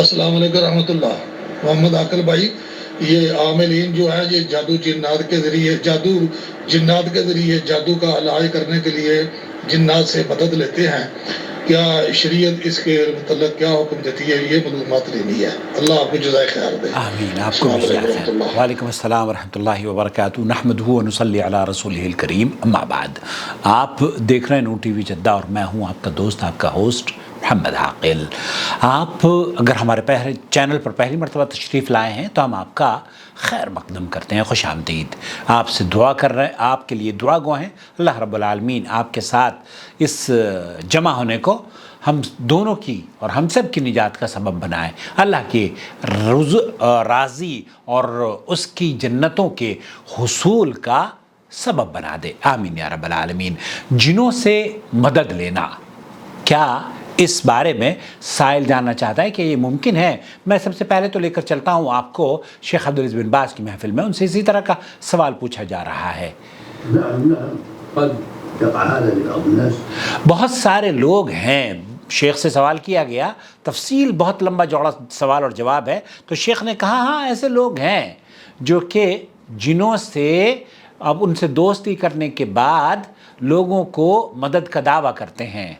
السلام علیکم رحمۃ اللہ۔ محمد عاقل بھائی، یہ عاملین جو ہیں یہ جادو جنات کے ذریعے جادو کا علاج کرنے کے لیے جنات سے مدد لیتے ہیں، کیا شریعت اس کے متعلق کیا حکم دیتی ہے؟ یہ معلومات لینی ہے۔ اللہ آپ کو جزائے خیر دے۔ آمین، آپ کو السلام بھی علیکم جزائے ورحمۃ خیر۔ اللہ۔ وعلیکم السلام ورحمۃ اللہ وبرکاتہ۔ نحمدہ و نصلی علی رسولہ الکریم، اما بعد۔ آپ دیکھ رہے ہیں نون ٹی وی جدہ اور میں ہوں آپ کا دوست، آپ کا ہوسٹ محمد عاقل۔ آپ اگر ہمارے چینل پر پہلی مرتبہ تشریف لائے ہیں تو ہم آپ کا خیر مقدم کرتے ہیں، خوش آمدید۔ آپ سے دعا کر رہے ہیں، آپ کے لیے دعا گو ہیں، اللہ رب العالمین آپ کے ساتھ اس جمع ہونے کو ہم دونوں کی اور ہم سب کی نجات کا سبب بنائے، اللہ کے راضی اور اس کی جنتوں کے حصول کا سبب بنا دے، آمین یا رب العالمین۔ جنوں سے مدد لینا، کیا اس بارے میں سائل جاننا چاہتا ہے کہ یہ ممکن ہے؟ میں سب سے پہلے تو لے کر چلتا ہوں آپ کو شیخ عبدالعزیز بن باز کی محفل میں، ان سے اسی طرح کا سوال پوچھا جا رہا ہے۔ بہت سارے لوگ ہیں، شیخ سے سوال کیا گیا، تفصیل بہت لمبا چوڑا سوال اور جواب ہے، تو شیخ نے کہا ہاں ایسے لوگ ہیں جو کہ جنوں سے اب ان سے دوستی کرنے کے بعد لوگوں کو مدد کا دعویٰ کرتے ہیں۔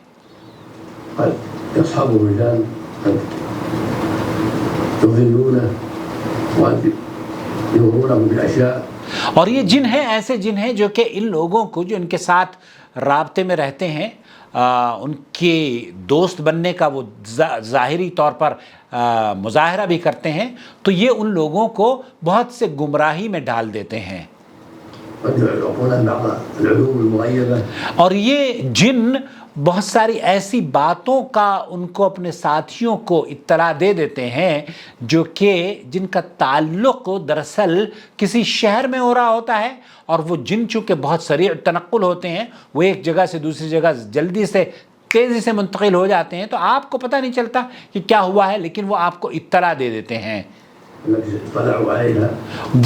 اور یہ جن ہیں، ایسے جن ہیں جو کہ ان لوگوں کو جو ان کے ساتھ رابطے میں رہتے ہیں، ان کے دوست بننے کا وہ ظاہری طور پر مظاہرہ بھی کرتے ہیں، تو یہ ان لوگوں کو بہت سے گمراہی میں ڈال دیتے ہیں۔ اور یہ جن بہت ساری ایسی باتوں کا ان کو اپنے ساتھیوں کو اطلاع دے دیتے ہیں جو کہ جن کا تعلق دراصل کسی شہر میں ہو رہا ہوتا ہے، اور وہ جن چونکہ بہت سریع تنقل ہوتے ہیں، وہ ایک جگہ سے دوسری جگہ جلدی سے تیزی سے منتقل ہو جاتے ہیں، تو آپ کو پتہ نہیں چلتا کہ کیا ہوا ہے، لیکن وہ آپ کو اطلاع دے دیتے ہیں۔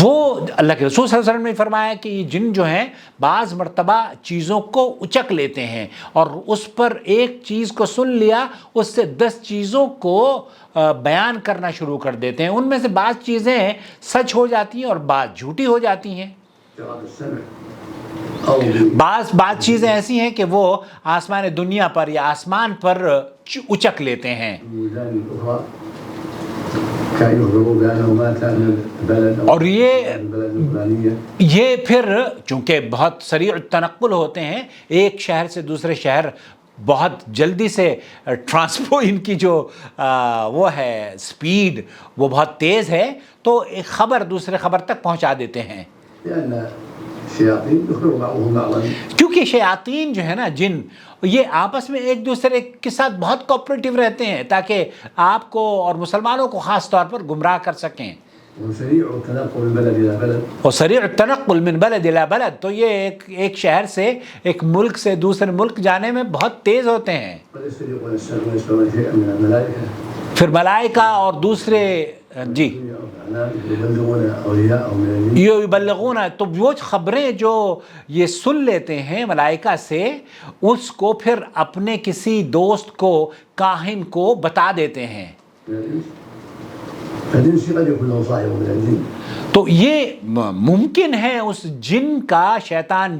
وہ اللہ کے رسول صلی اللہ علیہ وسلم نے فرمایا کہ یہ جن جو ہیں بعض مرتبہ چیزوں کو اچک لیتے ہیں، اور اس پر ایک چیز کو سن لیا، اس سے 10 چیزوں کو بیان کرنا شروع کر دیتے ہیں۔ ان میں سے بعض چیزیں سچ ہو جاتی ہیں اور بعض جھوٹی ہو جاتی ہیں۔ بعض چیزیں ایسی ہیں کہ وہ آسمان دنیا پر یا آسمان پر اچک لیتے ہیں، اور یہ پھر چونکہ بہت سریع تنقل ہوتے ہیں، ایک شہر سے دوسرے شہر بہت جلدی سے ان کی جو وہ ہے سپیڈ وہ بہت تیز ہے، تو ایک خبر دوسرے خبر تک پہنچا دیتے ہیں۔ کیونکہ شیاطین جو ہے نا، جن، یہ آپس میں ایک دوسرے کے ساتھ بہت کوآپریٹو رہتے ہیں تاکہ آپ کو اور مسلمانوں کو خاص طور پر گمراہ کر سکیں۔ اور سریع التنقل من بلد الى بلد، تو یہ ایک شہر سے ایک ملک سے دوسرے ملک جانے میں بہت تیز ہوتے ہیں۔ پھر ملائکہ اور دوسرے جی یبلغون، تو وہ خبریں جو یہ سن لیتے ہیں ملائکہ سے، اس کو پھر اپنے کسی دوست کو، کاہن کو بتا دیتے ہیں۔ تو یہ ممکن ہے اس جن کا شیطان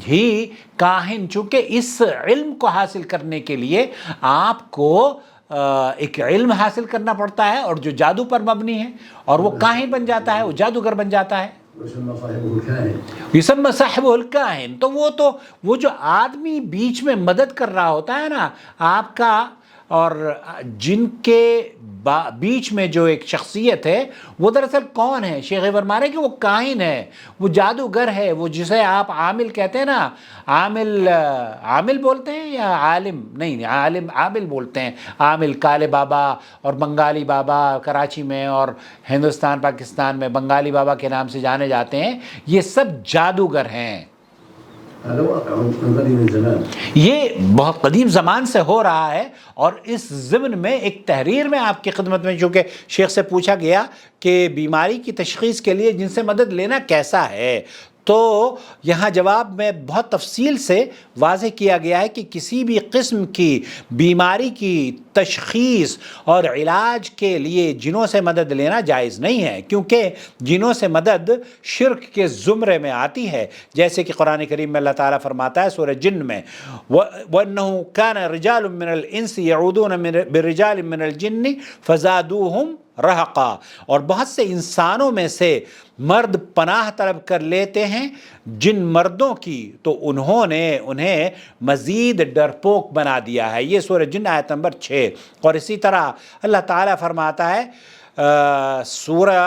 ہی کاہن، چونکہ اس علم کو حاصل کرنے کے لیے آپ کو ایک علم حاصل کرنا پڑتا ہے، اور جو جادو پر مبنی ہے، اور وہ کاہن بن جاتا ہے، وہ جادوگر بن جاتا ہے۔ یسمى صاحب الکاہن، تو وہ جو آدمی بیچ میں مدد کر رہا ہوتا ہے نا آپ کا، اور جن کے بیچ میں جو ایک شخصیت ہے وہ دراصل کون ہے؟ شیخ فرما رہے کہ وہ کاہن ہے، وہ جادوگر ہے، وہ جسے آپ عامل کہتے ہیں نا، عامل بولتے ہیں یا عالم؟ نہیں، عامل بولتے ہیں۔ عامل کالے بابا اور بنگالی بابا کراچی میں اور ہندوستان پاکستان میں بنگالی بابا کے نام سے جانے جاتے ہیں، یہ سب جادوگر ہیں۔ یہ بہت قدیم زمان سے ہو رہا ہے، اور اس ضمن میں ایک تحریر میں آپ کی خدمت میں، چونکہ شیخ سے پوچھا گیا کہ بیماری کی تشخیص کے لیے جن سے مدد لینا کیسا ہے، تو یہاں جواب میں بہت تفصیل سے واضح کیا گیا ہے کہ کسی بھی قسم کی بیماری کی تشخیص اور علاج کے لیے جنوں سے مدد لینا جائز نہیں ہے، کیونکہ جنوں سے مدد شرک کے زمرے میں آتی ہے، جیسے کہ قرآن کریم میں اللہ تعالیٰ فرماتا ہے سورہ جن میں وَأَنَّهُ كَانَ رِجَالٌ مِّنَ الْإِنسِ يَعُوذُونَ بِرِجَالٍ مِّنَ الْجِنِّ فَزَادُوهُمْ رہقا، اور بہت سے انسانوں میں سے مرد پناہ طلب کر لیتے ہیں جن مردوں کی، تو انہوں نے انہیں مزید ڈرپوک بنا دیا ہے۔ یہ سورہ جن آیت نمبر 6۔ اور اسی طرح اللہ تعالیٰ فرماتا ہے سورہ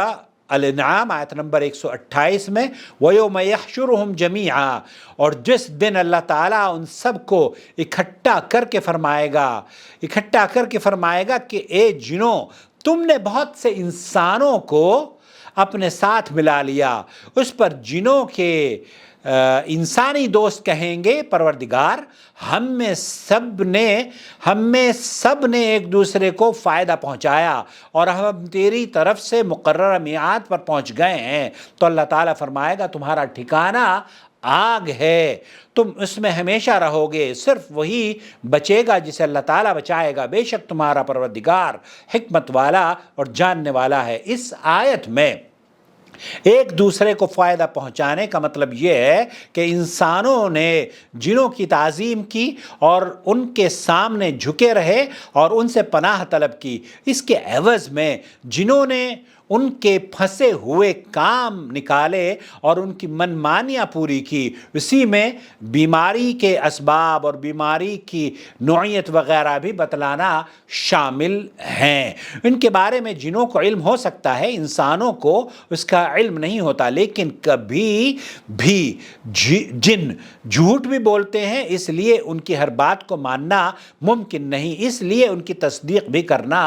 الانعام آیت نمبر 128 میں وَيَوْمَ يَحْشُرُهُمْ جَمِيعًا، اور جس دن اللہ تعالیٰ ان سب کو اکٹھا کر کے فرمائے گا کہ اے جنوں، تم نے بہت سے انسانوں کو اپنے ساتھ ملا لیا۔ اس پر جنوں کے انسانی دوست کہیں گے پروردگار، ہم میں سب نے ایک دوسرے کو فائدہ پہنچایا اور ہم تیری طرف سے مقررہ میعاد پر پہنچ گئے ہیں۔ تو اللہ تعالیٰ فرمائے گا تمہارا ٹھکانہ آگ ہے، تم اس میں ہمیشہ رہو گے، صرف وہی بچے گا جسے اللہ تعالیٰ بچائے گا، بے شک تمہارا پروردگار حکمت والا اور جاننے والا ہے۔ اس آیت میں ایک دوسرے کو فائدہ پہنچانے کا مطلب یہ ہے کہ انسانوں نے جنوں کی تعظیم کی اور ان کے سامنے جھکے رہے اور ان سے پناہ طلب کی، اس کے عوض میں جنوں نے ان کے پھنسے ہوئے کام نکالے اور ان کی منمانیاں پوری کی۔ اسی میں بیماری کے اسباب اور بیماری کی نوعیت وغیرہ بھی بتلانا شامل ہیں۔ ان کے بارے میں جنوں کو علم ہو سکتا ہے، انسانوں کو اس کا علم نہیں ہوتا، لیکن کبھی بھی جن جھوٹ بھی بولتے ہیں، اس لیے ان کی ہر بات کو ماننا ممکن نہیں، اس لیے ان کی تصدیق بھی کرنا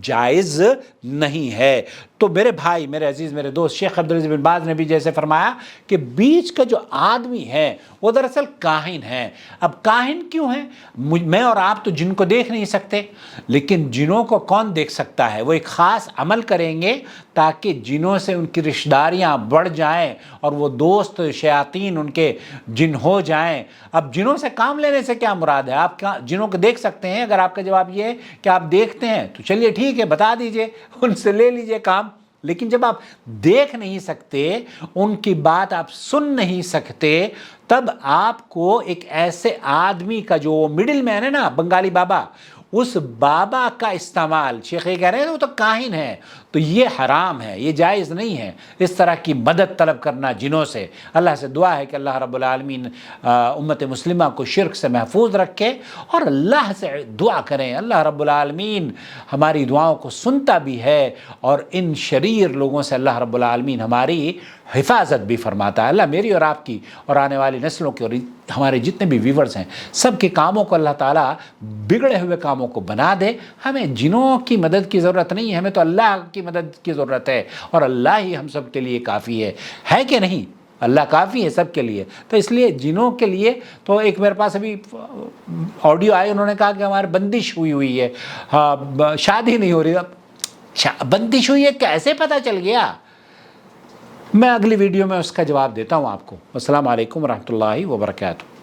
جائز نہیں ہے۔ تو میرے بھائی، میرے عزیز، میرے دوست، شیخ عبدالعزیز بن باز نے بھی جیسے فرمایا کہ بیچ کا جو آدمی ہے وہ دراصل کاہن ہے۔ اب کاہن کیوں ہیں؟ میں اور آپ تو جن کو دیکھ نہیں سکتے، لیکن جنوں کو کون دیکھ سکتا ہے؟ وہ ایک خاص عمل کریں گے تاکہ جنوں سے ان کی رشتہ داریاں بڑھ جائیں اور وہ دوست شیاطین ان کے جن ہو جائیں۔ اب جنوں سے کام لینے سے کیا مراد ہے؟ آپ جنوں کو دیکھ سکتے ہیں؟ اگر آپ کا جواب یہ ہے کہ آپ دیکھتے ہیں تو چلیے ٹھیک ہے، بتا دیجئے، ان سے لے لیجئے کام۔ لیکن جب آپ دیکھ نہیں سکتے، ان کی بات آپ سن نہیں سکتے، تب آپ کو ایک ایسے آدمی کا جو مڈل مین ہے نا، بنگالی بابا، اس بابا کا استعمال، شیخ یہ کہہ رہے ہیں وہ تو کاہن ہے، تو یہ حرام ہے، یہ جائز نہیں ہے اس طرح کی مدد طلب کرنا جنوں سے۔ اللہ سے دعا ہے کہ اللہ رب العالمین امت مسلمہ کو شرک سے محفوظ رکھے، اور اللہ سے دعا کریں، اللہ رب العالمین ہماری دعاؤں کو سنتا بھی ہے، اور ان شریر لوگوں سے اللہ رب العالمین ہماری حفاظت بھی فرماتا ہے۔ اللہ میری اور آپ کی اور آنے والی نسلوں کے اور ہمارے جتنے بھی ویورز ہیں سب کے کاموں کو اللہ تعالیٰ بگڑے ہوئے کاموں کو بنا دے۔ ہمیں جنوں کی مدد کی ضرورت نہیں ہے، ہمیں تو اللہ کی مدد کی ضرورت ہے، اور اللہ ہی ہم سب کے لیے کافی ہے کہ نہیں؟ اللہ کافی ہے سب کے لیے۔ تو اس لیے جنوں کے لیے تو ایک میرے پاس ابھی آڈیو آئے، انہوں نے کہا کہ ہماری بندش ہوئی ہے، شادی نہیں ہو رہی۔ بندش ہوئی ہے کیسے پتہ چل گیا؟ میں اگلی ویڈیو میں اس کا جواب دیتا ہوں آپ کو۔ السلام علیکم ورحمۃ اللہ وبرکاتہ۔